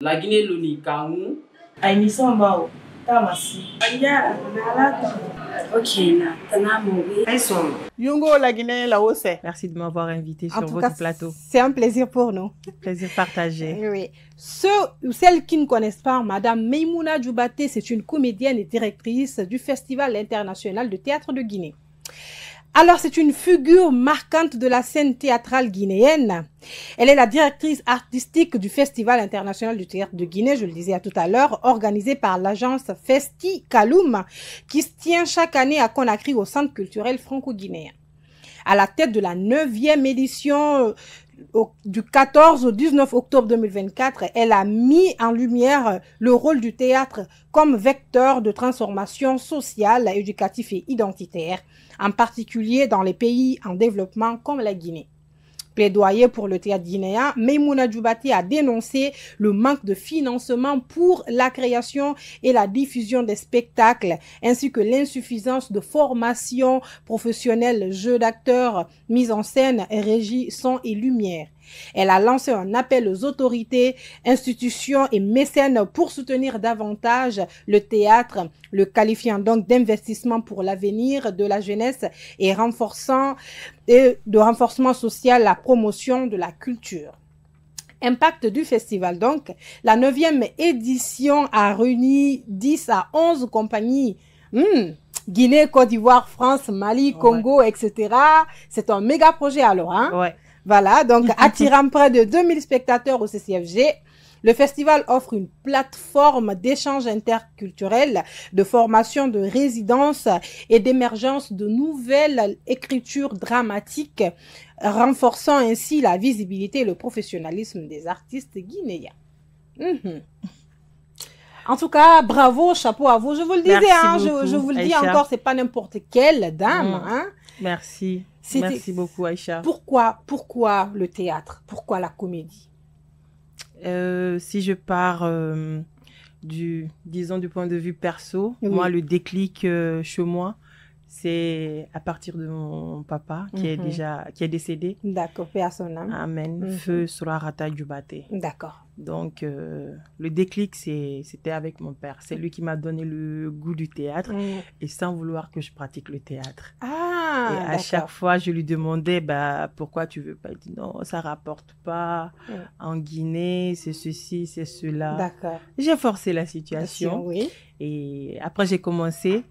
la Guinée loni kamu. Aini sombao. Tamasi. Aya, nalata. Ok, na tanamobi. Aïsom. Yungo la Guinée la hausse. Merci de m'avoir invité sur En tout votre cas, plateau. C'est un plaisir pour nous. Plaisir partagé. Oui. Ceux ou celles qui ne connaissent pas Madame Maïmouna Djoubaté, c'est une comédienne et directrice du Festival international de théâtre de Guinée. Alors, c'est une figure marquante de la scène théâtrale guinéenne. Elle est la directrice artistique du Festival international du théâtre de Guinée, je le disais tout à l'heure, organisé par l'agence Festi Kaloum, qui se tient chaque année à Conakry au Centre culturel franco-guinéen. À la tête de la 9e édition du 14 au 19 octobre 2024, elle a mis en lumière le rôle du théâtre comme vecteur de transformation sociale, éducative et identitaire, en particulier dans les pays en développement comme la Guinée. Plaidoyer pour le théâtre guinéen, Maïmouna Djoubaté a dénoncé le manque de financement pour la création et la diffusion des spectacles, ainsi que l'insuffisance de formation professionnelle, jeux d'acteurs, mise en scène, régie, son et lumière. Elle a lancé un appel aux autorités, institutions et mécènes pour soutenir davantage le théâtre, le qualifiant donc d'investissement pour l'avenir de la jeunesse et de renforcement social, la promotion de la culture. Impact du festival donc, la 9e édition a réuni 10 à 11 compagnies. Guinée, Côte d'Ivoire, France, Mali, Congo, etc. C'est un méga projet alors, hein? Ouais. Voilà, donc attirant près de 2000 spectateurs au CCFG, le festival offre une plateforme d'échange interculturel, de formation de résidence et d'émergence de nouvelles écritures dramatiques, renforçant ainsi la visibilité et le professionnalisme des artistes guinéens. En tout cas, bravo, chapeau à vous. Je vous le disais, je vous le dis Aïcha. encore, c'est pas n'importe quelle dame, hein. Merci. Merci beaucoup, Aïcha. Pourquoi le théâtre? Pourquoi la comédie? Si je pars disons du point de vue perso, Oui. moi, le déclic chez moi, c'est à partir de mon papa qui est décédé. D'accord, paix à son âme. Amen. Feu Surarata Djoubaté. D'accord. Donc, le déclic, c'était avec mon père. C'est lui qui m'a donné le goût du théâtre et sans vouloir que je pratique le théâtre. Ah, et à chaque fois, je lui demandais, pourquoi tu veux pas? Il dit non, ça rapporte pas. En Guinée, c'est ceci, c'est cela. D'accord. J'ai forcé la situation. Oui. Et après, j'ai commencé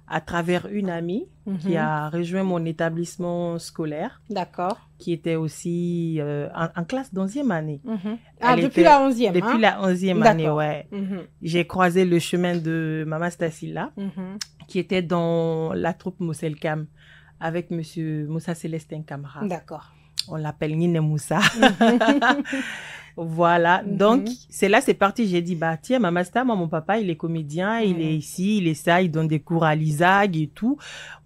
à travers une amie qui a rejoint mon établissement scolaire. D'accord. Qui était aussi en classe d'11e année. Depuis la 11e. Depuis la 11e année, ouais. J'ai croisé le chemin de Mama Stassila, qui était dans la troupe Mousselkam, avec monsieur Moussa Célestin Camara. D'accord. On l'appelle Nine Moussa. Voilà. Donc, c'est parti. J'ai dit, tiens, Mama Sta, moi, mon papa, il est comédien, il est ici, il est ça, il donne des cours à l'ISAG et tout.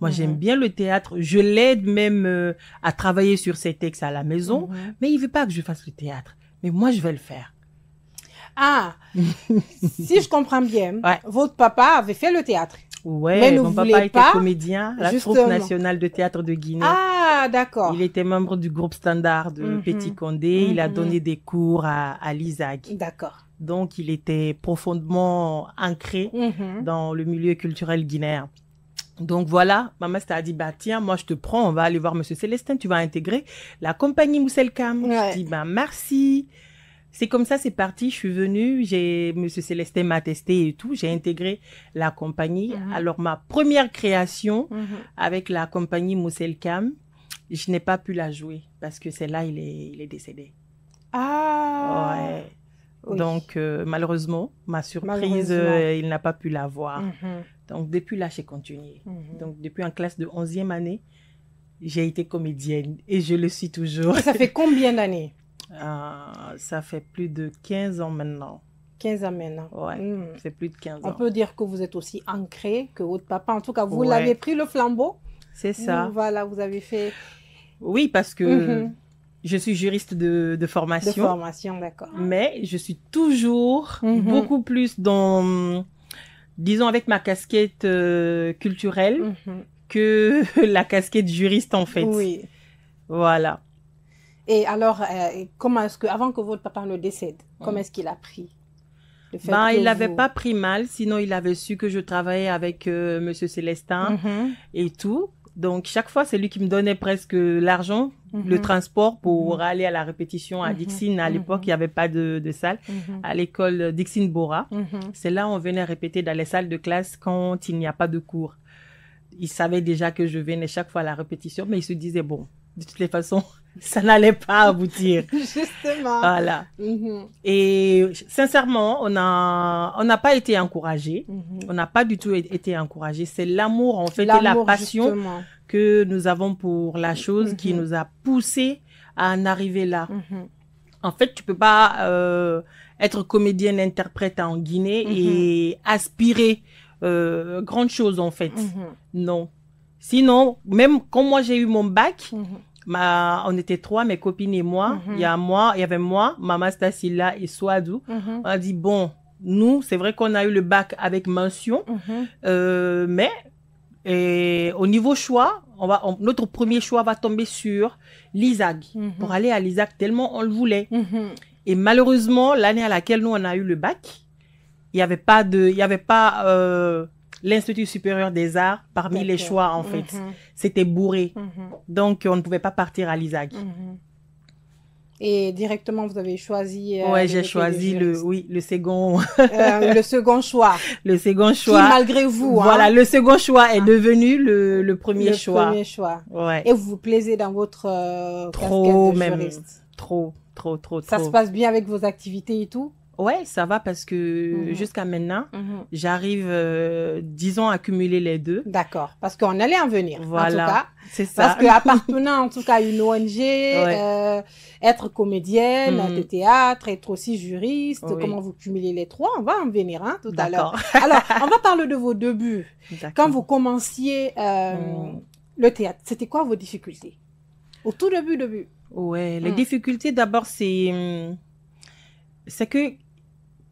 Moi, j'aime bien le théâtre. Je l'aide même à travailler sur ses textes à la maison, mais il veut pas que je fasse le théâtre. Mais moi, je vais le faire. Ah, si je comprends bien, votre papa avait fait le théâtre. Ouais, mon papa était comédien, la troupe nationale de théâtre de Guinée. Ah, d'accord. Il était membre du groupe standard de Petit Condé. Il a donné des cours à l'ISAG. D'accord. Donc, il était profondément ancré dans le milieu culturel guinéen. Donc voilà, maman a dit, tiens, moi je te prends, on va aller voir monsieur Célestin, tu vas intégrer la compagnie Mousselkam. Je dis, merci. C'est comme ça, c'est parti. Je suis venue, monsieur Célestin m'a testé et tout. J'ai intégré la compagnie. Alors, ma première création avec la compagnie Mousselkam, je n'ai pas pu la jouer parce que c'est là, il est décédé. Ah! Ouais. Oui. Donc, malheureusement, ma surprise, il n'a pas pu la voir. Donc, depuis là, j'ai continué. Donc, depuis en classe de 11e année, j'ai été comédienne et je le suis toujours. Et ça fait combien d'années? Ça fait plus de 15 ans maintenant. 15 ans maintenant. Ouais, c'est plus de 15 ans. On peut dire que vous êtes aussi ancré que votre papa. En tout cas, vous l'avez pris le flambeau. C'est ça. Voilà, vous avez fait... Oui, parce que je suis juriste de formation. De formation, d'accord. Mais je suis toujours beaucoup plus dans, disons, avec ma casquette culturelle que la casquette juriste, en fait. Oui. Voilà. Et alors, comment est-ce que, avant que votre papa ne décède, comment est-ce qu'il a pris Le fait Ben, que il n'avait vous- pas pris mal, sinon il avait su que je travaillais avec Monsieur Célestin et tout. Donc, chaque fois, c'est lui qui me donnait presque l'argent, le transport pour aller à la répétition à Dixine. À l'époque, il n'y avait pas de salle. À l'école Dixine Bora. C'est là où on venait répéter dans les salles de classe quand il n'y a pas de cours. Il savait déjà que je venais chaque fois à la répétition, mais il se disait, bon, de toutes les façons, ça n'allait pas aboutir. Justement. Voilà. Mhm. Et sincèrement, on n'a pas été encouragés. On n'a pas du tout été encouragés. C'est l'amour, en fait, et la L'amour, passion justement. que nous avons pour la chose qui nous a poussés à en arriver là. En fait, tu peux pas être comédienne interprète en Guinée et aspirer grande chose, en fait. Non. Sinon, même quand moi j'ai eu mon bac, on était 3, mes copines et moi. Il y avait moi, Mama Stasila et Swadou. On a dit, bon, nous, c'est vrai qu'on a eu le bac avec mention, mais au niveau choix, notre premier choix va tomber sur l'ISAG, pour aller à l'ISAG tellement on le voulait. Et malheureusement, l'année à laquelle nous, on a eu le bac, il n'y avait pas l'Institut supérieur des arts parmi les choix, en fait. C'était bourré. Donc, on ne pouvait pas partir à l'ISAG. Et directement, vous avez choisi... Ouais, j'ai choisi le second, le second choix. le second Qui, choix. malgré vous, Voilà, le second choix est devenu le premier choix. Le premier choix. Ouais. Et vous vous plaisez dans votre Trop, casquette de même. juriste. Trop. Ça se passe bien avec vos activités et tout? Ouais, ça va parce que jusqu'à maintenant, j'arrive, disons, à cumuler les deux. D'accord. Parce qu'on allait en venir, Voilà, en tout cas. c'est ça. Parce que appartenant, en tout cas, à une ONG, être comédienne de théâtre, être aussi juriste, comment vous cumulez les trois, on va en venir tout à l'heure. Alors, on va parler de vos débuts. Quand vous commenciez le théâtre, c'était quoi vos difficultés? Au tout début. Ouais, les difficultés, d'abord, c'est que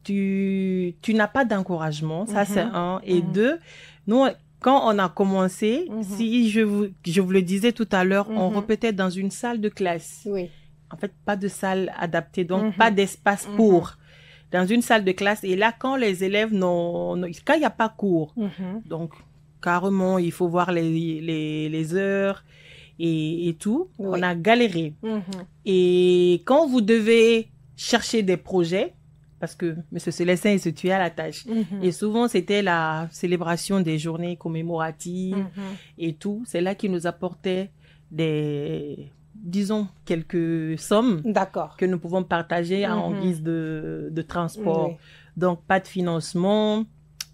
tu n'as pas d'encouragement, ça c'est un. Et deux, nous, quand on a commencé, si je vous le disais tout à l'heure, on répétait dans une salle de classe. Oui. En fait, pas de salle adaptée, donc pas d'espace pour. Dans une salle de classe. Et là, quand les élèves quand il n'y a pas cours, donc carrément, il faut voir les heures et tout. Oui. On a galéré. Et quand vous devez chercher des projets, parce que M. Célestin, il se tuait à la tâche. Et souvent, c'était la célébration des journées commémoratives et tout. C'est là qu'il nous apportait disons, quelques sommes que nous pouvons partager en guise de transport. Oui. Donc, pas de financement,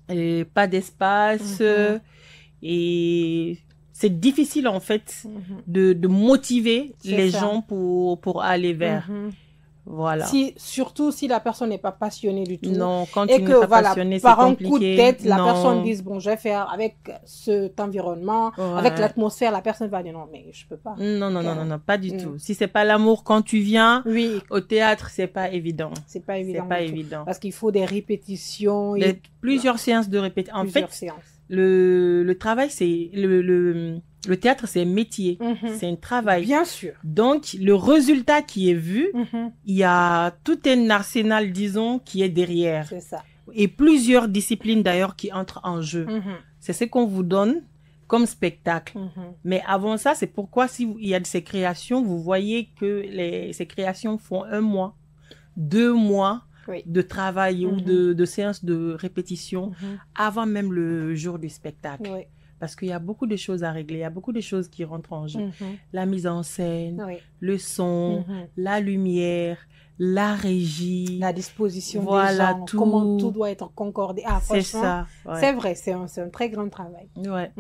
et pas d'espace. Et c'est difficile, en fait, de motiver les gens pour aller vers. Voilà. Surtout si la personne n'est pas passionnée du tout. Non, quand tu n'es pas passionné, c'est compliqué. Par un coup de tête, la personne dit, bon, je vais faire avec cet environnement, avec l'atmosphère, la personne va dire, non, mais je peux pas. Non, pas du tout. Si c'est pas l'amour quand tu viens au théâtre, c'est pas évident. C'est pas évident. C'est pas évident. Parce qu'il faut des répétitions. Plusieurs séances de répétition. En fait, le travail, c'est le théâtre, c'est un métier, c'est un travail. Bien sûr. Donc, le résultat qui est vu, il y a tout un arsenal, disons, qui est derrière. C'est ça. Et plusieurs disciplines, d'ailleurs, qui entrent en jeu. C'est ce qu'on vous donne comme spectacle. Mais avant ça, c'est pourquoi, s'il y a de ces créations, vous voyez que ces créations font 1 mois, 2 mois de travail ou de séances de répétition avant même le jour du spectacle. Oui. Parce qu'il y a beaucoup de choses à régler, il y a beaucoup de choses qui rentrent en jeu. La mise en scène, le son, la lumière, la régie. La disposition des gens, comment tout doit être concordé. Ah, c'est ça. Ouais. C'est vrai, c'est un très grand travail. Ouais.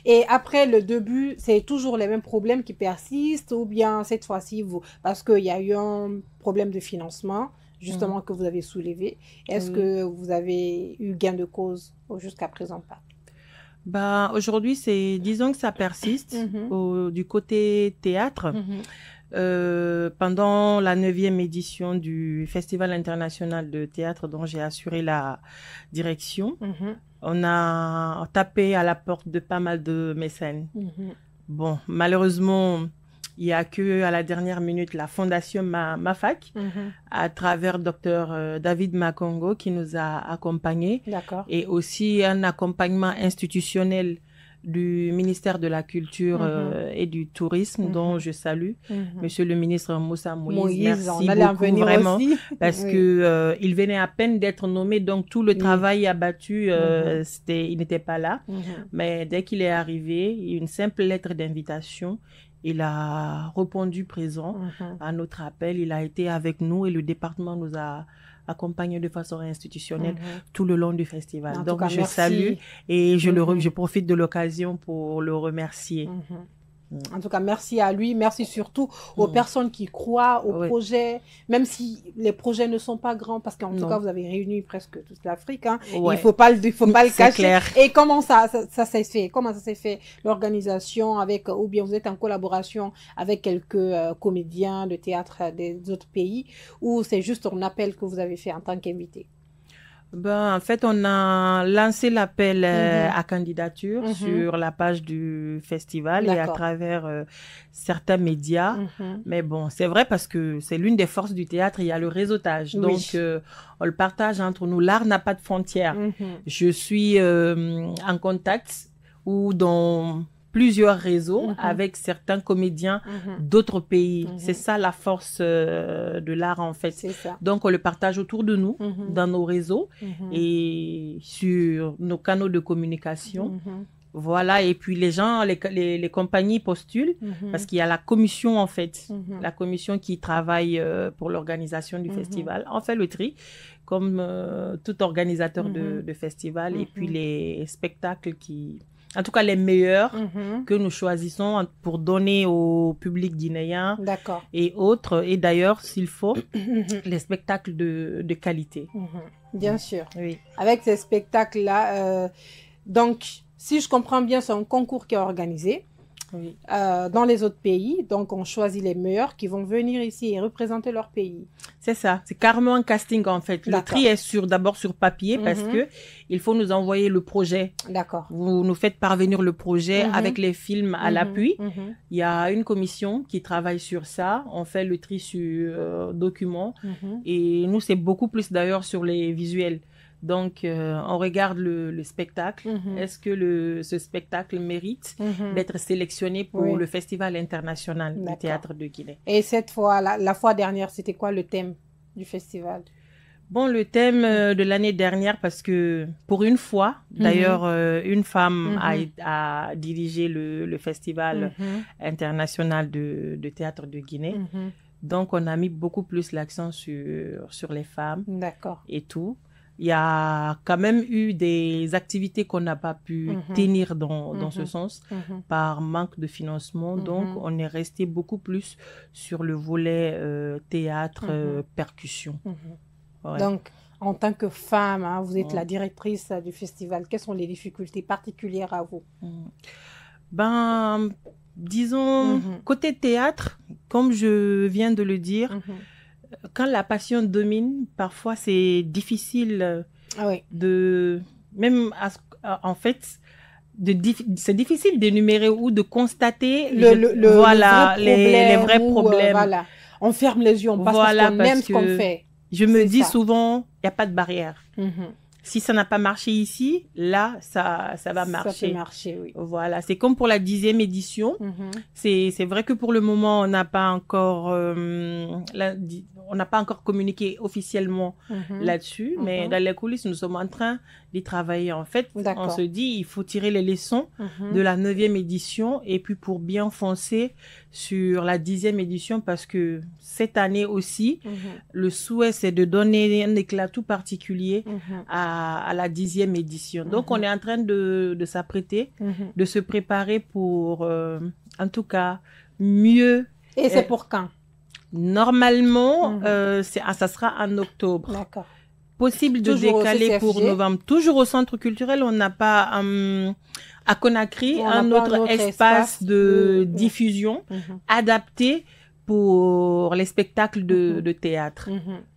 Et après le début, c'est toujours les mêmes problèmes qui persistent ou bien cette fois-ci, parce qu'il y a eu un problème de financement, justement, que vous avez soulevé. Est-ce que vous avez eu gain de cause jusqu'à présent pas? Bah, aujourd'hui, disons que ça persiste du côté théâtre. Pendant la 9e édition du Festival international de théâtre dont j'ai assuré la direction, on a tapé à la porte de pas mal de mécènes. Bon, malheureusement, Il y a que à la dernière minute la fondation Mafak, à travers Dr David Makongo qui nous a accompagnés. D'accord. Et aussi un accompagnement institutionnel du ministère de la Culture et du Tourisme, dont je salue Monsieur le ministre Moussa Moïse. Merci on allait en beaucoup, venir vraiment, aussi. parce que il venait à peine d'être nommé, donc tout le travail abattu, il n'était pas là. Mais dès qu'il est arrivé, une simple lettre d'invitation, il a répondu présent à notre appel. Il a été avec nous et le département nous a accompagné de façon institutionnelle tout le long du festival. Donc, je salue et je profite de l'occasion pour le remercier. En tout cas, merci à lui. Merci surtout aux personnes qui croient au projet, même si les projets ne sont pas grands, parce qu'en tout cas, vous avez réuni presque toute l'Afrique. Hein. Il faut pas le cacher. Clair. Et comment ça s'est fait? Comment ça s'est fait, l'organisation avec, ou bien vous êtes en collaboration avec quelques comédiens de théâtre des autres pays, ou c'est juste un appel que vous avez fait en tant qu'invité? En fait, on a lancé l'appel à candidature sur la page du festival et à travers certains médias. Mais bon, c'est vrai parce que c'est l'une des forces du théâtre, il y a le réseautage. Donc, on le partage entre nous. L'art n'a pas de frontières. Je suis en contact ou dans plusieurs réseaux avec certains comédiens d'autres pays. C'est ça la force de l'art en fait. Donc on le partage autour de nous, dans nos réseaux et sur nos canaux de communication. Voilà, et puis les gens, les compagnies postulent parce qu'il y a la commission en fait, la commission qui travaille pour l'organisation du festival. On fait le tri comme tout organisateur de festival et puis les spectacles en tout cas les meilleurs que nous choisissons pour donner au public guinéen et autres. Et d'ailleurs, s'il faut, les spectacles de qualité. Bien sûr. Oui. Avec ces spectacles-là, donc, si je comprends bien, c'est un concours qui est organisé dans les autres pays. Donc, on choisit les meilleurs qui vont venir ici et représenter leur pays. C'est ça. C'est carrément un casting, en fait. Le tri est d'abord sur papier parce que il faut nous envoyer le projet. D'accord. Vous nous faites parvenir le projet avec les films à l'appui. Il y a une commission qui travaille sur ça. On fait le tri sur documents. Et nous, c'est beaucoup plus d'ailleurs sur les visuels. Donc, on regarde le spectacle. Est-ce que ce spectacle mérite d'être sélectionné pour le Festival international du théâtre de Guinée? Et cette fois, la fois dernière, c'était quoi le thème du festival? Bon, le thème de l'année dernière, parce que pour une fois, d'ailleurs, une femme a dirigé le Festival international de théâtre de Guinée. Donc, on a mis beaucoup plus l'accent sur les femmes et tout. Il y a quand même eu des activités qu'on n'a pas pu tenir dans ce sens par manque de financement. Donc, on est resté beaucoup plus sur le volet théâtre, percussion. Donc, en tant que femme, hein, vous êtes la directrice du festival. Quelles sont les difficultés particulières à vous? Disons, côté théâtre, comme je viens de le dire, quand la passion domine, parfois c'est difficile en fait, c'est difficile d'énumérer ou de constater les vrais problèmes. Voilà. On ferme les yeux, on passe parce qu'on aime ce qu'on fait. Je me dis souvent, il n'y a pas de barrière. Si ça n'a pas marché ici, là, ça va marcher. Ça peut marcher, oui. Voilà, c'est comme pour la 10e édition. C'est vrai que pour le moment, on n'a pas encore communiqué officiellement là-dessus, mais dans les coulisses, nous sommes en train d'y travailler. En fait, on se dit, il faut tirer les leçons de la 9e édition et puis pour bien foncer sur la 10e édition parce que cette année aussi, le souhait, c'est de donner un éclat tout particulier à la 10e édition. Donc, on est en train de s'apprêter, de se préparer pour, en tout cas, mieux. Et c'est pour quand? Normalement, ça sera en octobre. D'accord. Possible de décaler pour novembre. Toujours au centre culturel, on n'a pas à Conakry un autre espace de diffusion adapté pour les spectacles de théâtre.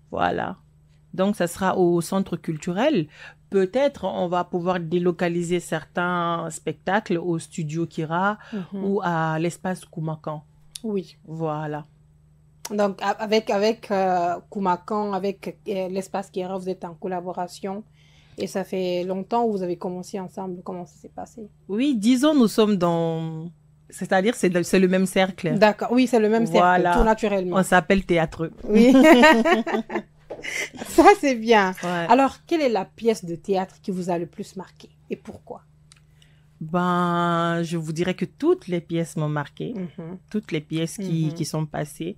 Voilà. Donc, ça sera au centre culturel. Peut-être on va pouvoir délocaliser certains spectacles au studio Kira ou à l'espace Koumakan. Oui. Voilà. Donc, avec Koumakan, avec l'Espace Kera, vous êtes en collaboration. Et ça fait longtemps que vous avez commencé ensemble. Comment ça s'est passé? Oui, disons, nous sommes dans... C'est-à-dire, c'est le même cercle. D'accord. Oui, c'est le même cercle, Voilà. tout naturellement. On s'appelle théâtreux. Oui. Ça, c'est bien. Ouais. Alors, quelle est la pièce de théâtre qui vous a le plus marqué et pourquoi? Ben, je vous dirais que toutes les pièces m'ont marqué. Toutes les pièces qui sont passées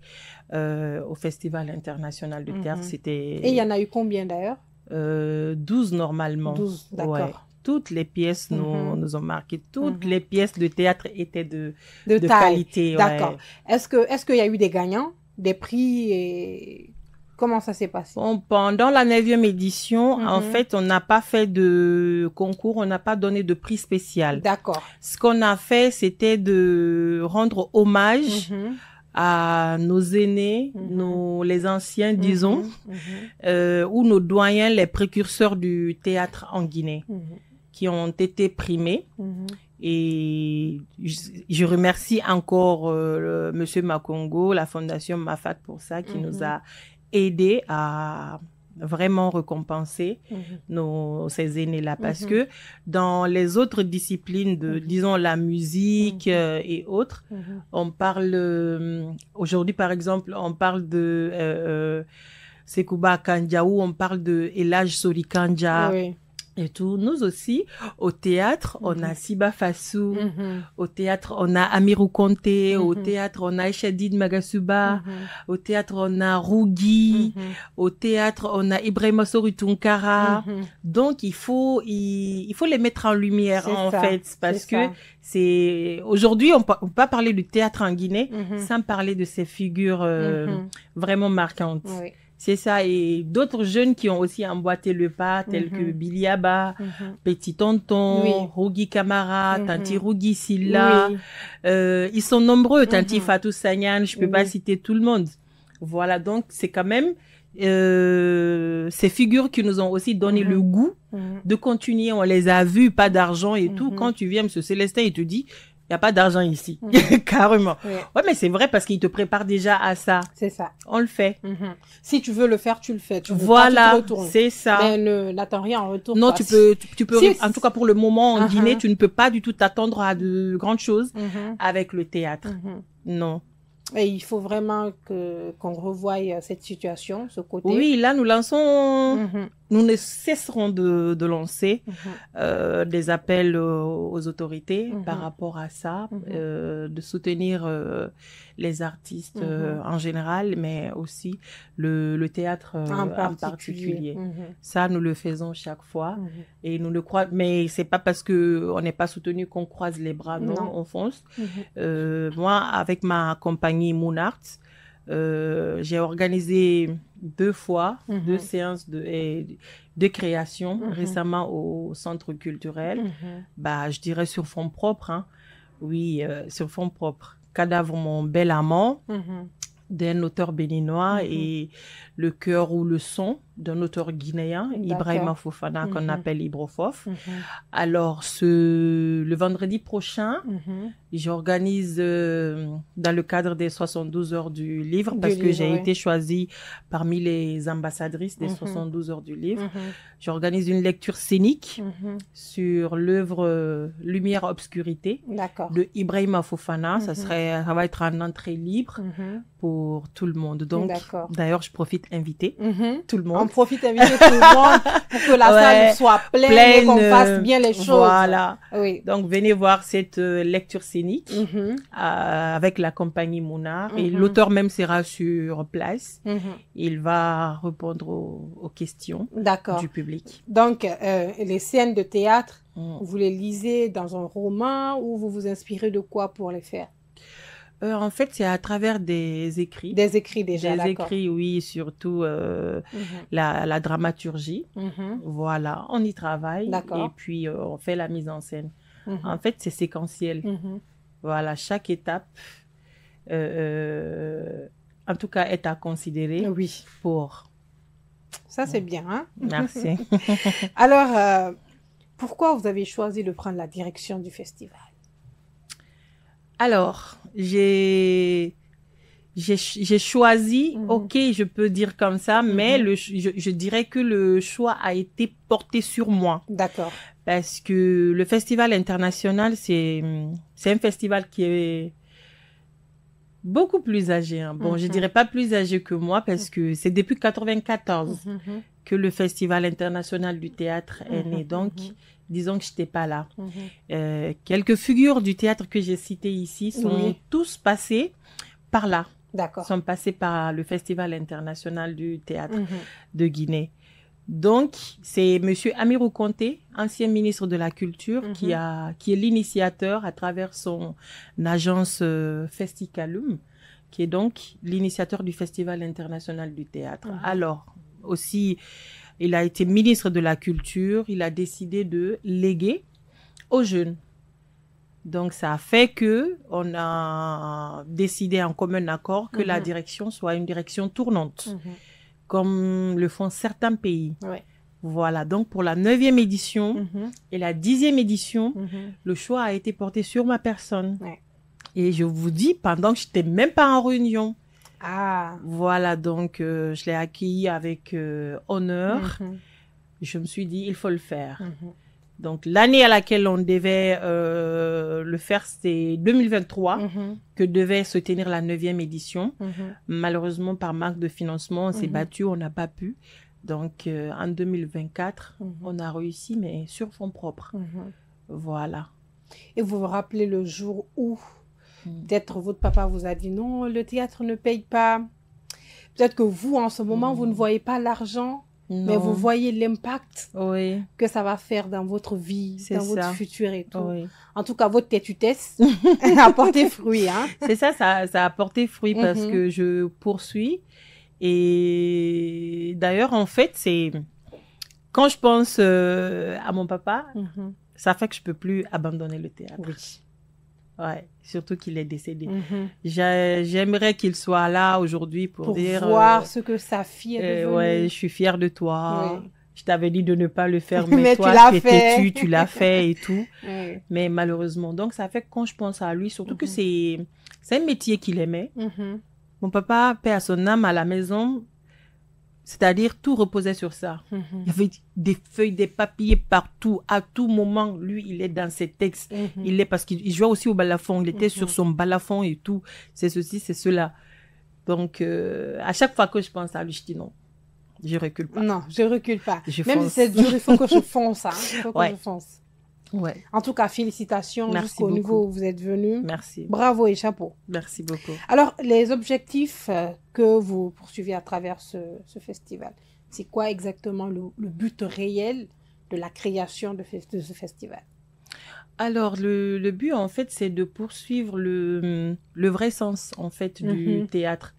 au Festival international de théâtre, c'était... Et il y en a eu combien d'ailleurs? 12 normalement. 12, d'accord. Ouais. Toutes les pièces nous ont marqué. Toutes les pièces de théâtre étaient de taille. Qualité. D'accord. Ouais. Est-ce qu'il y a eu des gagnants, des prix et... Comment ça s'est passé? Bon, pendant la 9e édition, en fait, on n'a pas fait de concours, on n'a pas donné de prix spécial. D'accord. Ce qu'on a fait, c'était de rendre hommage à nos aînés, les anciens, disons, ou nos doyens, les précurseurs du théâtre en Guinée, qui ont été primés. Et je remercie encore Monsieur Makongo, la Fondation Mafat pour ça, qui nous a aidé à vraiment récompenser ces aînés-là. Parce que dans les autres disciplines de, disons, la musique et autres, on parle, aujourd'hui par exemple, on parle de Sekouba Kandjaou, on parle de Elhadj Sori Kandja. Oui. Et tout. Nous aussi, au théâtre, on a Siba Fassou, au théâtre, on a Amirou Konté, au théâtre, on a Eshadid Magasuba, au théâtre, on a Rougui, au théâtre, on a Ibrahima Sory Tunkara. Donc, il faut les mettre en lumière, en fait, parce que c'est, aujourd'hui, on peut pas parler du théâtre en Guinée sans parler de ces figures vraiment marquantes. Oui. C'est ça, et d'autres jeunes qui ont aussi emboîté le pas, tels que Biliaba, Petit Tonton, Rougui Camara, Tanti Rougui Silla. Ils sont nombreux, Tanti Fatou Sagnan, je peux pas citer tout le monde. Voilà, donc c'est quand même ces figures qui nous ont aussi donné le goût de continuer. On les a vus, pas d'argent et tout. Quand tu viens, M. Célestin, il te dit... Il n'y a pas d'argent ici, carrément. Oui. Ouais, mais c'est vrai parce qu'il te prépare déjà à ça. C'est ça. On le fait. Si tu veux le faire, tu le fais. Tu veux voilà, pas, c'est ça. Mais n'attends rien en retour. Non, quoi. tu peux, si, en tout cas pour le moment en Guinée, tu ne peux pas du tout t'attendre à de grandes choses avec le théâtre. Non. Et il faut vraiment qu'on revoie cette situation, ce côté. Oui, là, nous lançons, nous ne cesserons de lancer des appels aux autorités par rapport à ça, de soutenir les artistes en général, mais aussi le théâtre en particulier. Ça, nous le faisons chaque fois et nous le croisons. Mais c'est pas parce que on n'est pas soutenu qu'on croise les bras, non, on fonce. Moi, avec ma compagnie Moonart, j'ai organisé 2 fois, 2 séances de création récemment au centre culturel. Bah, je dirais sur fonds propres, hein. Oui, sur fonds propres. Cadavre, mon bel amant, d'un auteur béninois et Le cœur ou le son d'un auteur guinéen, Ibrahima Fofana, qu'on appelle Ibrofof. Alors, le vendredi prochain, j'organise dans le cadre des 72 heures du livre, parce que j'ai été choisie parmi les ambassadrices des 72 heures du livre. J'organise une lecture scénique sur l'œuvre Lumière Obscurité de Ibrahima Fofana. Ça va être en entrée libre pour tout le monde. Donc, d'ailleurs, je profite inviter tout le monde. On profite inviter tout le monde pour que la salle soit pleine et qu'on fasse bien les choses. Voilà. Oui. Donc, venez voir cette lecture scénique avec la compagnie Moonart. Et l'auteur même sera sur place. Il va répondre aux questions du public. Donc, les scènes de théâtre, vous les lisez dans un roman ou vous vous inspirez de quoi pour les faire? En fait, c'est à travers des écrits. Des écrits déjà, des écrits, oui, surtout la dramaturgie. Voilà, on y travaille et puis on fait la mise en scène. En fait, c'est séquentiel. Voilà, chaque étape, en tout cas, est à considérer pour... Ça, c'est bien, hein? Merci. Alors, pourquoi vous avez choisi de prendre la direction du festival? Alors, j'ai choisi, ok, je peux dire comme ça, mais je dirais que le choix a été porté sur moi. D'accord. Parce que le Festival international, c'est un festival qui est beaucoup plus âgé. Hein. Bon, je dirais pas plus âgé que moi parce que c'est depuis 94 que le Festival international du théâtre est né. Donc, disons que je n'étais pas là. Quelques figures du théâtre que j'ai citées ici sont tous passés par là. D'accord. Sont passés par le Festival international du théâtre de Guinée. Donc, c'est Monsieur Amirou Konté, ancien ministre de la Culture, qui est l'initiateur à travers son agence Festicalum, qui est donc l'initiateur du Festival international du théâtre. Alors, aussi, il a été ministre de la Culture, il a décidé de léguer aux jeunes. Donc, ça a fait que on a décidé en commun accord que la direction soit une direction tournante. Comme le font certains pays. Ouais. Voilà, donc pour la 9e édition et la 10e édition, le choix a été porté sur ma personne. Ouais. Et je vous dis, pendant que je n'étais même pas en réunion. Ah. Voilà, donc je l'ai accueilli avec honneur. Je me suis dit, il faut le faire. Donc l'année à laquelle on devait le faire, c'était 2023, que devait se tenir la 9e édition. Malheureusement, par manque de financement, on s'est battu, on n'a pas pu. Donc en 2024, on a réussi, mais sur fonds propres. Voilà. Et vous vous rappelez le jour où peut-être votre papa vous a dit non, le théâtre ne paye pas. Peut-être que vous, en ce moment, vous ne voyez pas l'argent. Non. Mais vous voyez l'impact que ça va faire dans votre vie, dans votre futur et tout. En tout cas, votre têtutesse a porté fruit. Hein? C'est ça, ça a porté fruit parce que je poursuis. Et d'ailleurs, en fait, c'est quand je pense à mon papa, ça fait que je peux plus abandonner le théâtre. Oui. Ouais, surtout qu'il est décédé. J'aimerais qu'il soit là aujourd'hui pour dire... voir ce que sa fille est devenue. Ouais, je suis fière de toi. Oui. Je t'avais dit de ne pas le faire, mais mais toi, tu es têtu, tu l'as fait et tout. Mais malheureusement, donc ça fait que quand je pense à lui, surtout que c'est un métier qu'il aimait. Mon papa, paix à son âme, à la maison, c'est-à-dire tout reposait sur ça. Il y avait des feuilles, des papiers partout, à tout moment. Lui, il est dans ses textes. Il est parce qu'il jouait aussi au balafon. Il était sur son balafon et tout. C'est ceci, c'est cela. Donc, à chaque fois que je pense à lui, je dis non. Je recule pas. Non, je recule pas. Même fonce. si c'est dur, il faut que je fonce. Hein. Il faut que je fonce. Ouais. En tout cas, félicitations jusqu'au niveau où vous êtes venu. Merci. Bravo et chapeau. Merci beaucoup. Alors, les objectifs que vous poursuivez à travers ce festival, c'est quoi exactement le but réel de la création de ce festival? Alors, le but, en fait, c'est de poursuivre le vrai sens, en fait, du théâtre.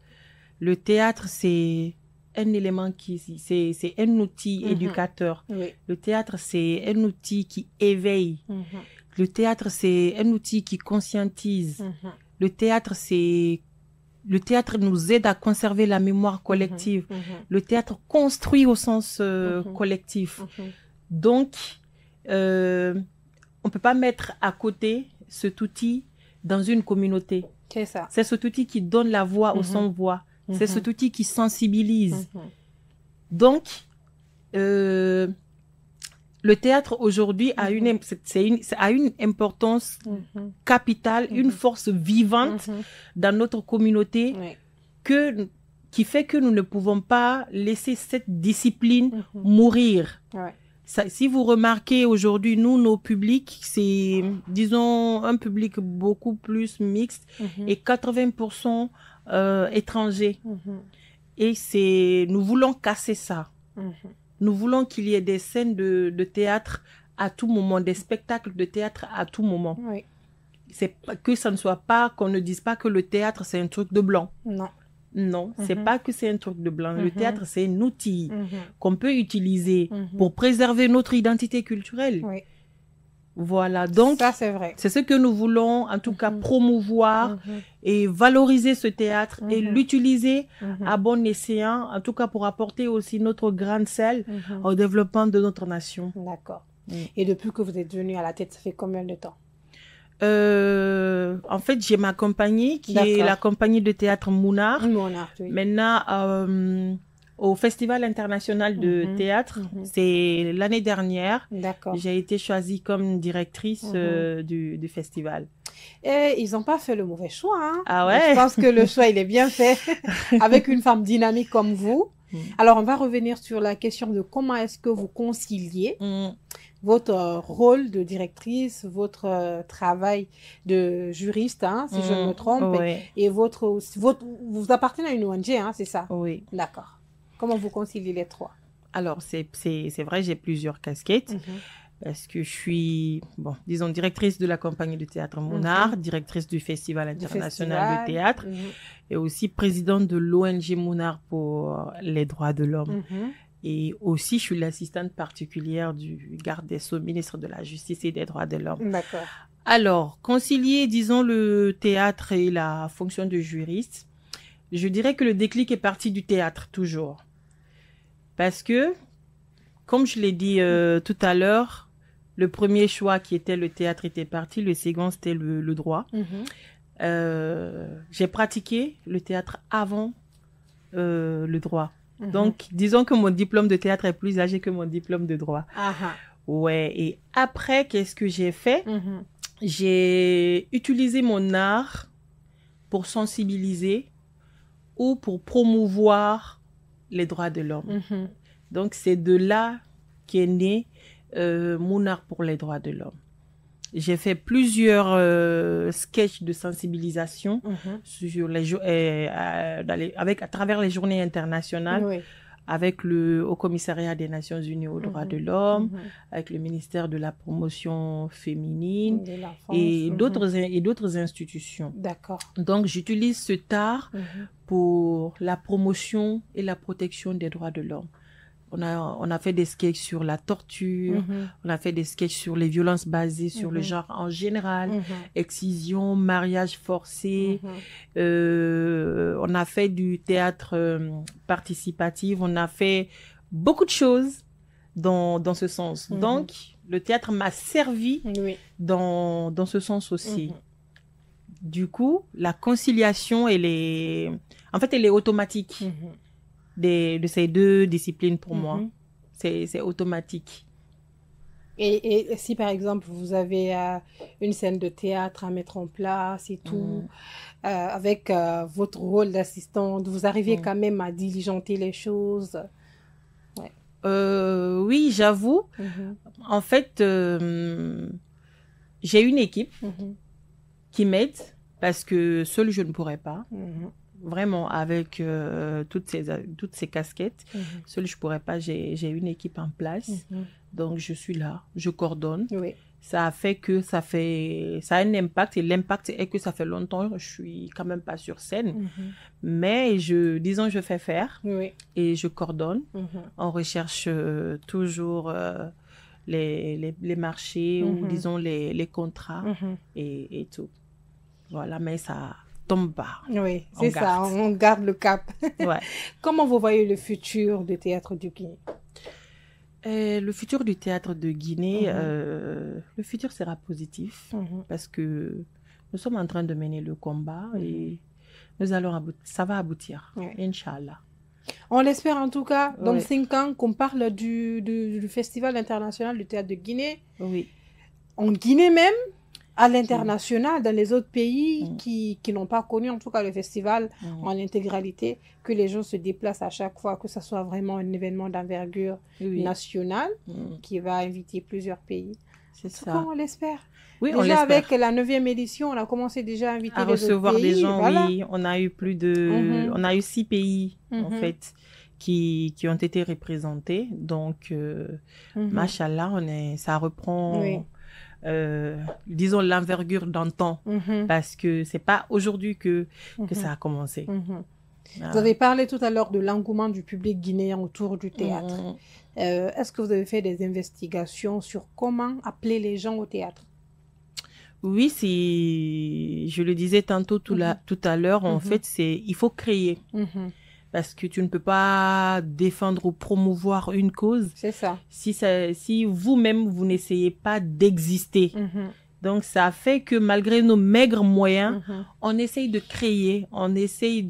Le théâtre, c'est un élément c'est un outil éducateur. Oui. Le théâtre, c'est un outil qui éveille. Le théâtre, c'est un outil qui conscientise. Le théâtre nous aide à conserver la mémoire collective. Le théâtre construit au sens collectif. Donc, on peut pas mettre à côté cet outil dans une communauté. C'est ça. C'est cet outil qui donne la voix aux sans-voix. C'est cet outil qui sensibilise. Donc, le théâtre aujourd'hui a une importance capitale, une force vivante dans notre communauté qui fait que nous ne pouvons pas laisser cette discipline mourir. Ça, si vous remarquez aujourd'hui, nos publics, c'est, disons, un public beaucoup plus mixte et 80% étrangers. Et nous voulons casser ça. Nous voulons qu'il y ait des scènes de théâtre à tout moment, des spectacles de théâtre à tout moment. C'est que ça ne soit pas, qu'on ne dise pas que le théâtre, c'est un truc de blanc. Non, c'est pas que c'est un truc de blanc. Le théâtre, c'est un outil qu'on peut utiliser pour préserver notre identité culturelle. Voilà, donc ça, c'est vrai. C'est ce que nous voulons, en tout cas, promouvoir et valoriser ce théâtre et l'utiliser à bon escient, en tout cas pour apporter aussi notre grande selle au développement de notre nation. D'accord. Et depuis que vous êtes venu à la tête, ça fait combien de temps? En fait, j'ai ma compagnie qui est la compagnie de théâtre Mounard. Oui. Maintenant, au Festival international de théâtre, c'est l'année dernière. J'ai été choisie comme directrice du festival. Et ils n'ont pas fait le mauvais choix. Hein? Ah ouais? Je pense que le choix, il est bien fait avec une femme dynamique comme vous. Alors, on va revenir sur la question de comment est-ce que vous conciliez votre rôle de directrice, votre travail de juriste, hein, si je ne me trompe, et vous appartenez à une ONG, hein, c'est ça? Oui. D'accord. Comment vous conciliez les trois? Alors, c'est vrai, j'ai plusieurs casquettes. Parce que je suis, bon, disons, directrice de la compagnie de théâtre Mounard, directrice du Festival international de théâtre, et aussi présidente de l'ONG Mounard pour les droits de l'homme. Et aussi, je suis l'assistante particulière du garde des Sceaux, ministre de la Justice et des droits de l'homme. D'accord. Alors, concilier, disons, le théâtre et la fonction de juriste, je dirais que le déclic est parti du théâtre, toujours. Parce que, comme je l'ai dit tout à l'heure, le premier choix qui était le théâtre était parti, le second c'était le droit. J'ai pratiqué le théâtre avant le droit. Donc, disons que mon diplôme de théâtre est plus âgé que mon diplôme de droit. Ouais, et après, qu'est-ce que j'ai fait? J'ai utilisé mon art pour sensibiliser ou pour promouvoir les droits de l'homme. Donc, c'est de là qu'est né mon art pour les droits de l'homme. J'ai fait plusieurs sketchs de sensibilisation sur à travers les journées internationales, avec le Haut Commissariat des Nations Unies aux droits de l'homme, avec le ministère de la promotion féminine et d'autres institutions. D'accord. Donc, j'utilise cet art pour la promotion et la protection des droits de l'homme. On a fait des sketchs sur la torture, on a fait des sketchs sur les violences basées sur le genre en général, excision, mariage forcé, on a fait du théâtre participatif, on a fait beaucoup de choses dans ce sens. Donc, le théâtre m'a servi dans ce sens aussi. Du coup, la conciliation, elle est automatique. De ces deux disciplines pour moi. C'est automatique. Et si par exemple vous avez une scène de théâtre à mettre en place et tout, avec votre rôle d'assistante, vous arrivez quand même à diligenter les choses? Oui, j'avoue. En fait, j'ai une équipe qui m'aide parce que seule je ne pourrais pas. Vraiment, avec toutes ces casquettes, seule je pourrais pas, j'ai une équipe en place. Donc, je suis là, je coordonne. Ça a fait que ça a un impact, et l'impact est que ça fait longtemps que je suis quand même pas sur scène. Mais je fais faire et je coordonne. On recherche toujours les marchés ou disons les contrats et tout. Voilà, mais ça tombe pas. Oui, c'est ça, on garde le cap. Comment vous voyez le futur du théâtre du Guinée? Le futur du théâtre de Guinée, le futur sera positif parce que nous sommes en train de mener le combat et ça va aboutir, Inch'Allah. On l'espère en tout cas, dans 5 ans, qu'on parle du Festival international du théâtre de Guinée. En Guinée même, à l'international, dans les autres pays qui n'ont pas connu en tout cas le festival en intégralité, que les gens se déplacent à chaque fois, que ce soit vraiment un événement d'envergure nationale qui va inviter plusieurs pays. C'est ça. On l'espère. Oui, déjà avec la 9e édition, on a commencé déjà à inviter les autres pays. À recevoir des gens, oui. On a eu on a eu 6 pays en fait qui ont été représentés. Donc, machallah, ça reprend... disons l'envergure d'antan parce que c'est pas aujourd'hui que ça a commencé. Vous avez parlé tout à l'heure de l'engouement du public guinéen autour du théâtre. Est-ce que vous avez fait des investigations sur comment appeler les gens au théâtre? Oui, je le disais tantôt tout à l'heure, en fait, il faut créer. Parce que tu ne peux pas défendre ou promouvoir une cause. C'est ça. Si vous-même, vous n'essayez pas d'exister. Donc, ça fait que malgré nos maigres moyens, on essaye de créer, on essaye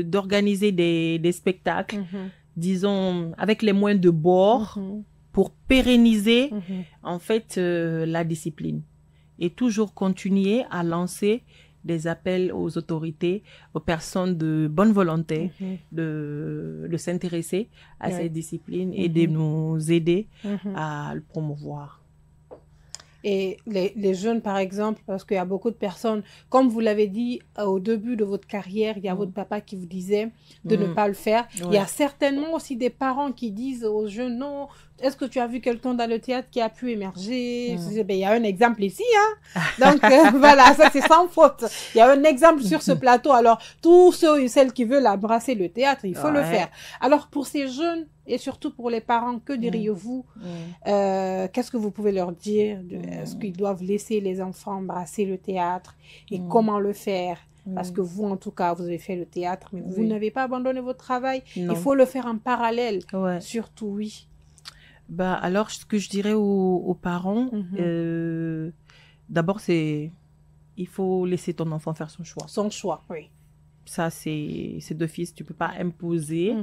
d'organiser des spectacles, disons, avec les moyens de bord pour pérenniser, en fait, la discipline. Et toujours continuer à lancer des appels aux autorités, aux personnes de bonne volonté de s'intéresser à cette discipline et de nous aider à le promouvoir. Et les jeunes, par exemple, parce qu'il y a beaucoup de personnes, comme vous l'avez dit au début de votre carrière, il y a votre papa qui vous disait de ne pas le faire. Ouais. Il y a certainement aussi des parents qui disent aux jeunes, non, est-ce que tu as vu quelqu'un dans le théâtre qui a pu émerger? Ben, il y a un exemple ici, hein. Donc, voilà, ça c'est sans faute. Il y a un exemple sur ce plateau. Alors, tous ceux et celles qui veulent embrasser le théâtre, il faut le faire. Alors, pour ces jeunes, et surtout pour les parents, que diriez-vous? Qu'est-ce que vous pouvez leur dire? Est-ce qu'ils doivent laisser les enfants embrasser le théâtre? Et comment le faire? Parce que vous, en tout cas, vous avez fait le théâtre, mais vous n'avez pas abandonné votre travail. Non. Il faut le faire en parallèle. Surtout, oui. Bah, alors, ce que je dirais aux parents, d'abord, il faut laisser ton enfant faire son choix. Son choix, oui. Ça, c'est d'office. Tu peux pas imposer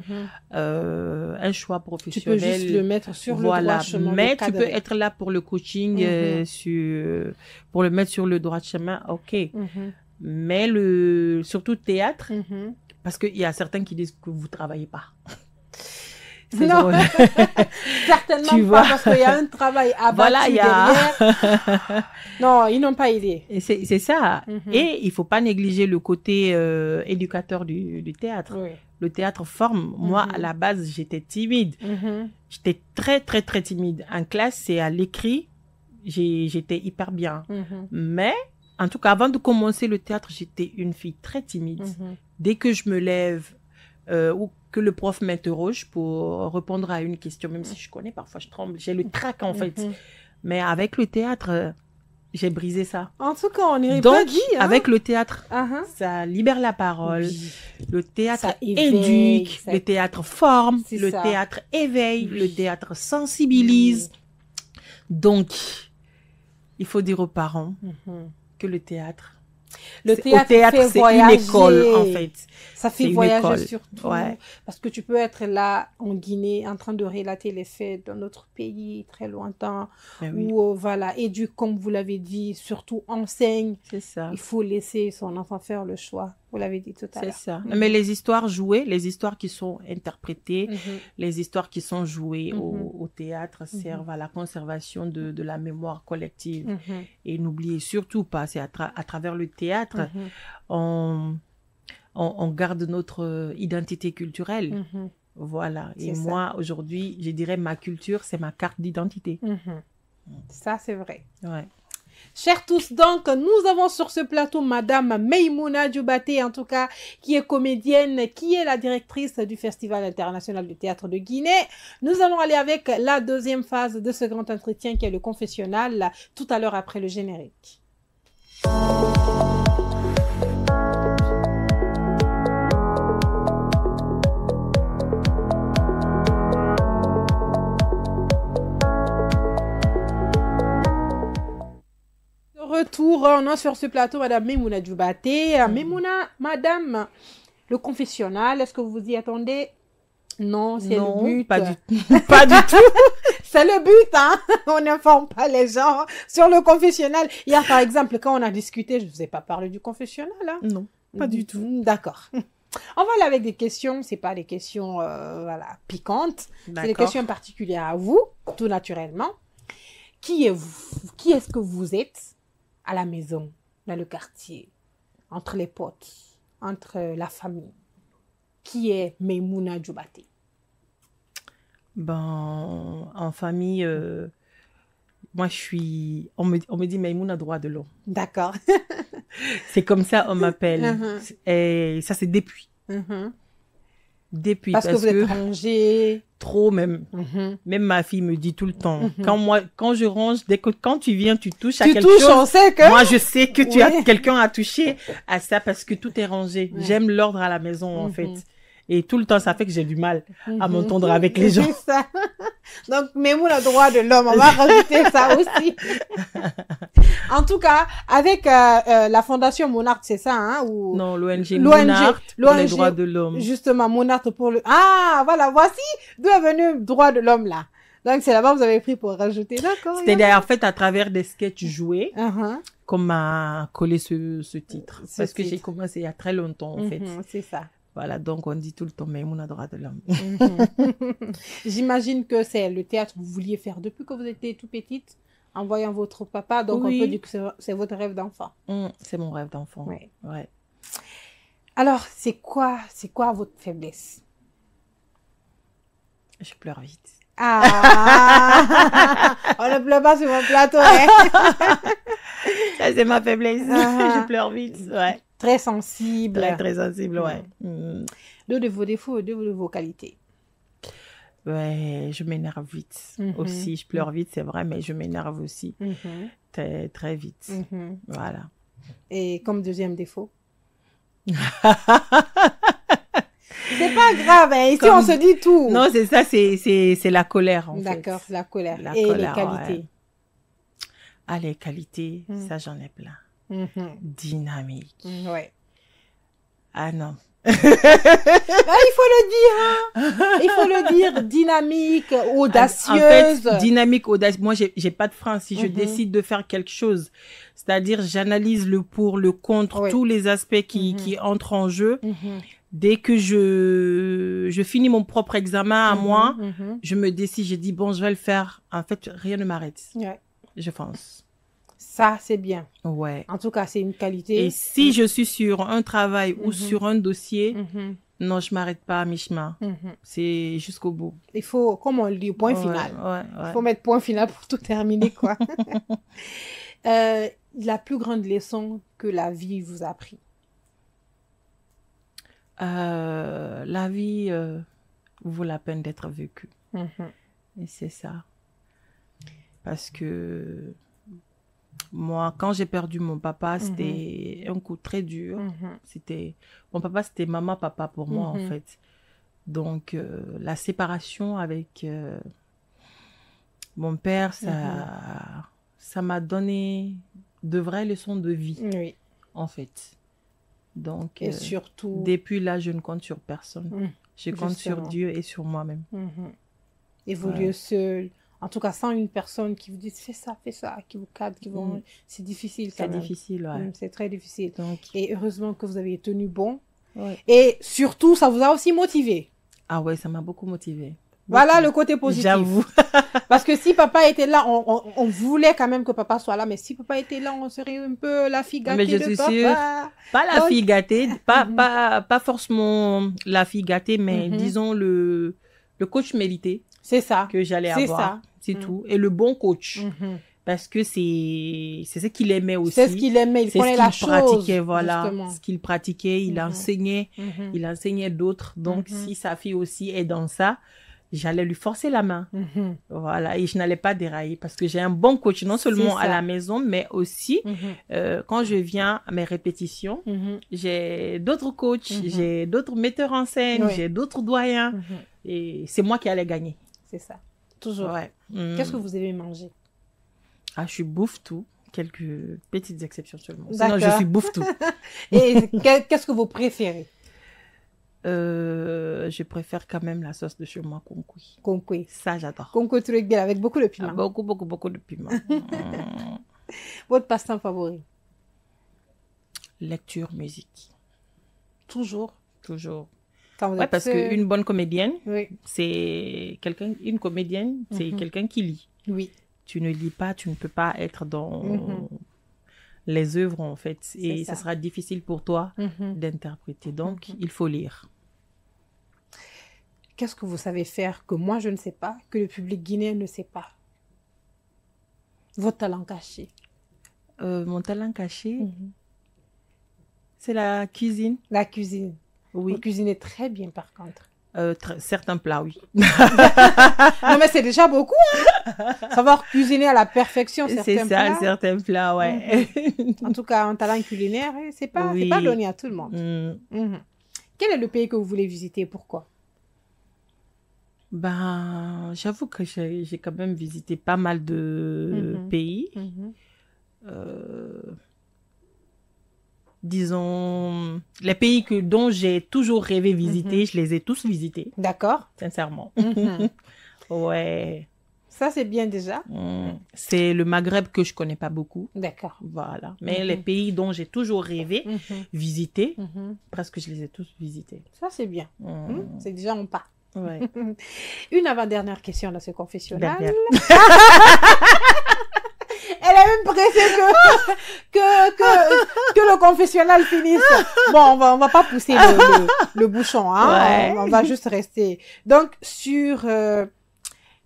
un choix professionnel. Tu peux juste le mettre sur le droit chemin. Mais tu peux être là pour le coaching, pour le mettre sur le droit chemin, ok. Mais surtout théâtre, parce qu'il y a certains qui disent que vous travaillez pas. Non, certainement pas, parce qu'il y a un travail abattu derrière. Non, ils n'ont pas idée. C'est ça. Et il faut pas négliger le côté éducateur du théâtre. Oui. Le théâtre forme. Moi, à la base, j'étais timide. J'étais très, très, très timide. En classe et à l'écrit, j'étais hyper bien. Mais, en tout cas, avant de commencer le théâtre, j'étais une fille très timide. Dès que je me lève ou que le prof m'interroge pour répondre à une question, même si je connais, parfois je tremble, j'ai le trac en fait. Mais avec le théâtre, j'ai brisé ça. En tout cas, on n'irait pas dire. Donc, avec le théâtre, ça libère la parole, le théâtre éduque, le théâtre forme, le théâtre éveille, le théâtre sensibilise. Donc, il faut dire aux parents que le théâtre, c'est une école, en fait. Ça fait voyager surtout. Parce que tu peux être là, en Guinée, en train de relater les faits d'un autre pays très lointain. Ou, voilà, éduque, comme vous l'avez dit, surtout enseigne. C'est ça. Il faut laisser son enfant faire le choix. Vous l'avez dit tout à l'heure. C'est ça. Mais les histoires jouées, les histoires qui sont interprétées, les histoires qui sont jouées au théâtre servent à la conservation de la mémoire collective. Et n'oubliez surtout pas, c'est à travers le théâtre, on garde notre identité culturelle. Voilà. Et moi, aujourd'hui, je dirais ma culture, c'est ma carte d'identité. Ça, c'est vrai. Ouais. Chers tous, donc, nous avons sur ce plateau Madame Maïmouna Djoubaté, en tout cas, qui est comédienne, qui est la directrice du Festival international du théâtre de Guinée. Nous allons aller avec la deuxième phase de ce grand entretien qui est le confessionnal, tout à l'heure après le générique. Retour, on a sur ce plateau Madame Maïmouna Djoubaté. Maïmouna, Madame, le confessionnal, est-ce que vous y attendez? Non, c'est le but. Pas du tout. Pas du tout. C'est le but, hein. On n'informe pas les gens sur le confessionnal. Hier, par exemple, quand on a discuté, je ne vous ai pas parlé du confessionnal, hein. Non, pas du tout. D'accord. On va aller avec des questions, c'est pas des questions voilà, piquantes, c'est des questions particulières à vous, tout naturellement. Qui êtes-vous? Qui est-ce que vous êtes à la maison, dans le quartier, entre les potes, entre la famille? Qui est Maïmouna Djoubaté? Ben, en famille, moi je suis... On me dit Maïmouna droit de l'eau. D'accord. C'est comme ça on m'appelle. Et ça c'est depuis. Depuis, parce que vous êtes rangé. Trop même. Même ma fille me dit tout le temps. Quand je range, quand tu viens, tu touches à quelque chose. On sait que... Moi, je sais que tu as quelqu'un à toucher à ça parce que tout est rangé. J'aime l'ordre à la maison, en fait. Et tout le temps, ça fait que j'ai du mal à m'entendre avec les gens. C'est ça. Donc, Maïmouna droit de l'homme, on va rajouter ça aussi. En tout cas, avec la Fondation Monarque, c'est ça, hein, ou... Non, l'ONG Monarque pour les droits de l'homme. Justement, Monarque pour le... Ah, voilà, voici d'où est venu le droit de l'homme, là. Donc, c'est là-bas que vous avez pris pour rajouter, d'accord. C'était d'ailleurs fait à travers des sketchs joués Uh-huh. qu'on m'a collé ce titre. Ce Parce que titre. j'ai commencé il y a très longtemps, en fait. C'est ça. Voilà, donc on dit tout le temps, mais on a droit de l'homme. J'imagine que c'est le théâtre que vous vouliez faire depuis que vous étiez tout petite, en voyant votre papa. Donc, Oui. on peut dire que c'est votre rêve d'enfant. C'est mon rêve d'enfant. Ouais. Ouais. Alors, c'est quoi votre faiblesse? Je pleure vite. Ah! On ne pleure pas sur mon plateau, hein? Ça, c'est ma faiblesse. Ah. Je pleure vite. Ouais. Très sensible. Très, très sensible, ouais. Deux de vos défauts et deux de vos qualités. Ouais, je m'énerve vite aussi. Je pleure vite, c'est vrai, mais je m'énerve aussi très, très vite. Voilà. Et comme deuxième défaut? C'est pas grave, hein. Ici, on se dit tout. Non, c'est ça, c'est la colère, en fait. D'accord, la colère. La et colère, les qualités? ouais. Ah, les qualités, ça, j'en ai plein. Dynamique. Ouais. Ah non. Ah, il faut le dire, hein. Il faut le dire, dynamique, audacieuse. En fait, dynamique, audacieuse. Moi, j'ai pas de frein. Si je décide de faire quelque chose, c'est-à-dire, j'analyse le pour, le contre, tous les aspects qui entrent en jeu. Dès que je finis mon propre examen à moi, je me décide, je dis, bon, je vais le faire. En fait, rien ne m'arrête. Ouais. Je fonce. Ça, c'est bien. Ouais. En tout cas, c'est une qualité. Et si je suis sur un travail ou sur un dossier, non, je m'arrête pas à mi-chemin. C'est jusqu'au bout. Il faut, comme on le dit, point final. Il faut mettre point final pour tout terminer, quoi. La plus grande leçon que la vie vous a appris? La vie vaut la peine d'être vécue. Et c'est ça. Parce que moi, quand j'ai perdu mon papa, c'était un coup très dur. Mon papa, c'était maman, papa pour moi, en fait. Donc, la séparation avec mon père, ça m'a donné de vraies leçons de vie, en fait. Donc, et surtout... depuis là, je ne compte sur personne. Je compte sur Dieu et sur moi-même. Évoluer seul, en tout cas sans une personne qui vous dit fais ça, qui vous cadre, c'est difficile. C'est difficile, ouais. C'est très difficile. Donc... Et heureusement que vous avez tenu bon. Et surtout, ça vous a aussi motivé. Ah ouais, ça m'a beaucoup motivé. Voilà le côté positif. J'avoue. Parce que si papa était là, on voulait quand même que papa soit là, mais si papa était là, on serait un peu la fille gâtée mais je de suis papa. sûre, pas la fille gâtée, pas forcément la fille gâtée, mais disons le coach mérité. C'est ça. Que j'allais avoir. C'est tout. Et le bon coach. Parce que c'est ce qu'il aimait aussi. C'est ce qu'il aimait, il prenait la chose. Pratiquait, voilà. Justement. Ce qu'il pratiquait, il enseignait. Il enseignait d'autres. Donc, si sa fille aussi est dans ça, j'allais lui forcer la main. Voilà. Et je n'allais pas dérailler parce que j'ai un bon coach, non seulement à la maison, mais aussi quand je viens à mes répétitions, j'ai d'autres coachs, j'ai d'autres metteurs en scène, j'ai d'autres doyens. Et c'est moi qui allais gagner. C'est ça. Toujours. Ouais. Qu'est-ce que vous aimez manger? Ah, je suis bouffe tout. Quelques petites exceptions seulement. Sinon, je suis bouffe tout. Et qu'est-ce que vous préférez? Je préfère quand même la sauce de chez moi, konkoui. Konkoui. Ça, j'adore. Konkoui truc avec beaucoup de piment. Beaucoup de piment. Votre passe-temps favori? Lecture, musique. Toujours? Toujours. Ouais, parce qu'une bonne comédienne, c'est une comédienne, c'est quelqu'un qui lit. Oui. Tu ne lis pas, tu ne peux pas être dans les œuvres, en fait. Et ça sera difficile pour toi d'interpréter. Donc, il faut lire. Qu'est-ce que vous savez faire que moi, je ne sais pas, que le public guinéen ne sait pas? Votre talent caché? Mon talent caché, c'est la cuisine. La cuisine? Oui. Vous cuisinez très bien, par contre. Certains plats, oui. Non, mais c'est déjà beaucoup, hein? Savoir cuisiner à la perfection certains plats. C'est ça, certains plats, ouais. En tout cas, un talent culinaire, c'est pas donné à tout le monde. Quel est le pays que vous voulez visiter? Pourquoi? Ben, j'avoue que j'ai quand même visité pas mal de pays. disons, les pays dont j'ai toujours rêvé visiter, je les ai tous visités. D'accord. Sincèrement. Ouais. Ça, c'est bien déjà. C'est le Maghreb que je connais pas beaucoup. D'accord. Voilà. Mais les pays dont j'ai toujours rêvé visiter, presque je les ai tous visités. Ça, c'est bien. C'est déjà en pas. Ouais. Une avant-dernière question dans ce confessionnal. Dernière. Elle est même pressée que le confessionnal finisse. Bon, on va pas pousser le bouchon, hein. Ouais. On va juste rester. Donc,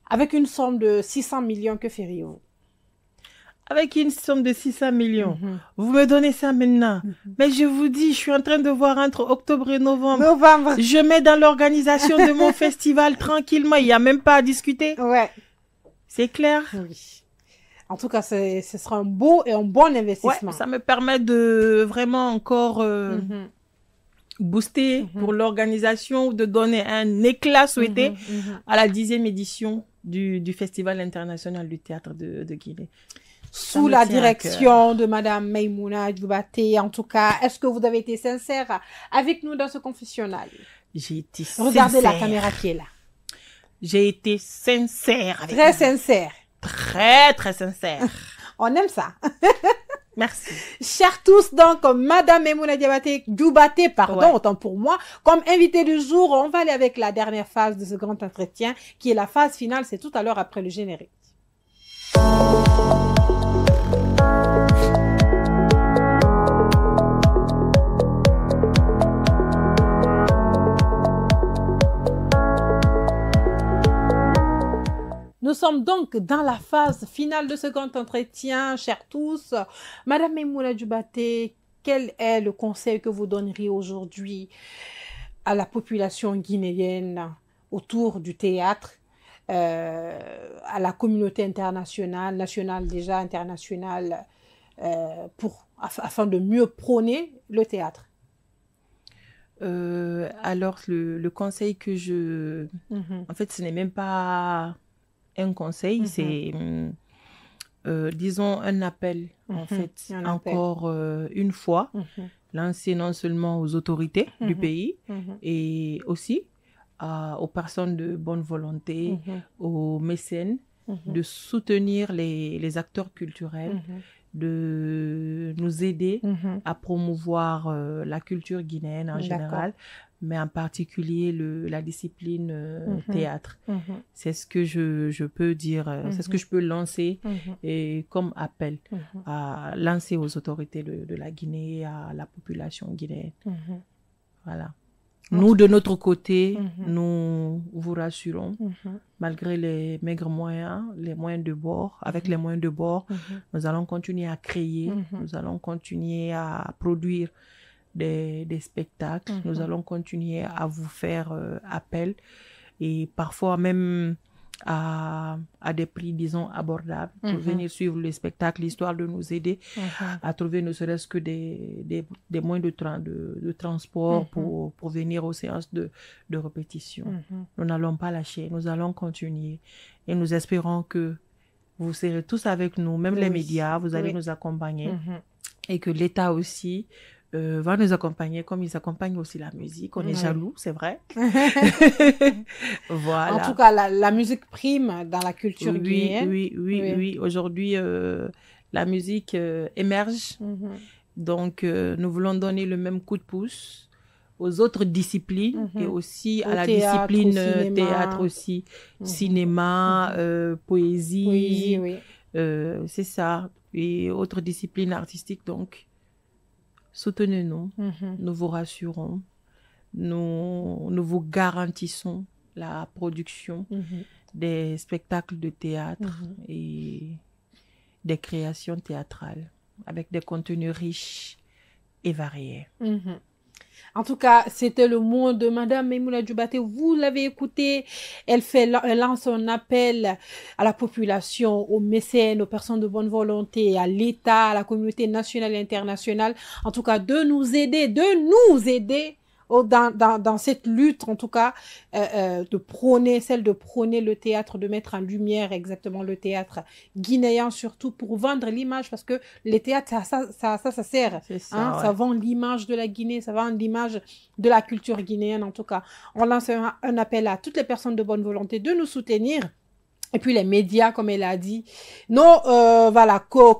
avec une somme de 600 millions, que feriez-vous? Avec une somme de 600 millions, vous me donnez ça maintenant. Mais je vous dis, je suis en train de voir entre octobre et novembre. Je mets dans l'organisation de mon festival tranquillement. Il n'y a même pas à discuter. Ouais. C'est clair? Oui. En tout cas, ce sera un beau et un bon investissement. Ouais, ça me permet de vraiment encore booster pour l'organisation, de donner un éclat souhaité à la 10e édition du Festival international du théâtre de Guinée. Sous la direction de Madame Maïmouna Djoubaté. En tout cas, est-ce que vous avez été sincère avec nous dans ce confessionnal? J'ai été sincère. Regardez la caméra qui est là. J'ai été sincère avec Très vous. sincère. Très, très sincère. On aime ça. Merci. Chers tous, donc, Madame Maïmouna Djoubaté, pardon, autant pour moi, comme invité du jour, on va aller avec la dernière phase de ce grand entretien, qui est la phase finale. C'est tout à l'heure après le générique. Nous sommes donc dans la phase finale de ce grand entretien, chers tous. Madame Maïmouna Djoubaté, quel est le conseil que vous donneriez aujourd'hui à la population guinéenne autour du théâtre, à la communauté internationale, nationale déjà, internationale, afin de mieux prôner le théâtre? Alors, le conseil que je... En fait, ce n'est même pas un conseil, c'est, disons, un appel, en fait, encore une fois, lancé non seulement aux autorités du pays, et aussi aux personnes de bonne volonté, aux mécènes, de soutenir les acteurs culturels, de nous aider à promouvoir la culture guinéenne en général, mais en particulier la discipline théâtre. C'est ce que je peux dire, c'est ce que je peux lancer et comme appel à lancer aux autorités de la Guinée, à la population guinéenne. Voilà. Nous, de notre côté, nous vous rassurons, malgré les maigres moyens, les moyens de bord, avec les moyens de bord, nous allons continuer à créer, nous allons continuer à produire des spectacles, nous allons continuer à vous faire appel et parfois même à des prix, disons, abordables pour venir suivre le spectacle, histoire de nous aider à trouver ne serait-ce que des moyens de transport pour venir aux séances de répétition. Nous n'allons pas lâcher, nous allons continuer et nous espérons que vous serez tous avec nous, même les médias, vous allez nous accompagner et que l'État aussi va nous accompagner comme ils accompagnent aussi la musique. On est jaloux, c'est vrai. Voilà. En tout cas, la musique prime dans la culture guinéenne. Oui. Aujourd'hui, la musique émerge. Donc, nous voulons donner le même coup de pouce aux autres disciplines et aussi à la discipline théâtre aussi, cinéma, poésie. C'est ça. Et autres disciplines artistiques, donc. Soutenez-nous, nous vous rassurons, nous vous garantissons la production des spectacles de théâtre et des créations théâtrales avec des contenus riches et variés. En tout cas, c'était le mot de Madame Maïmouna Djoubaté. Vous l'avez écouté. Elle lance un appel à la population, aux mécènes, aux personnes de bonne volonté, à l'État, à la communauté nationale et internationale. En tout cas, de nous aider dans cette lutte, en tout cas, de prôner le théâtre, de mettre en lumière exactement le théâtre guinéen, surtout pour vendre l'image, parce que les théâtres, ça sert. Ça, ça vend l'image de la Guinée, ça vend l'image de la culture guinéenne, en tout cas. On lance un appel à toutes les personnes de bonne volonté de nous soutenir. Et puis les médias, comme elle a dit, nos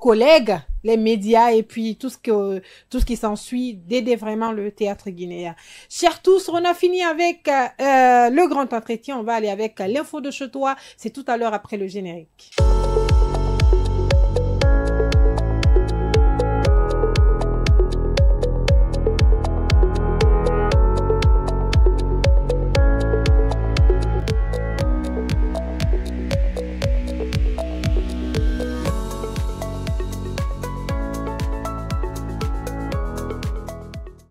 collègues, les médias et puis tout ce qui s'ensuit, d'aider vraiment le théâtre guinéen. Chers tous, on a fini avec le grand entretien. On va aller avec l'info de chez toi. C'est tout à l'heure après le générique.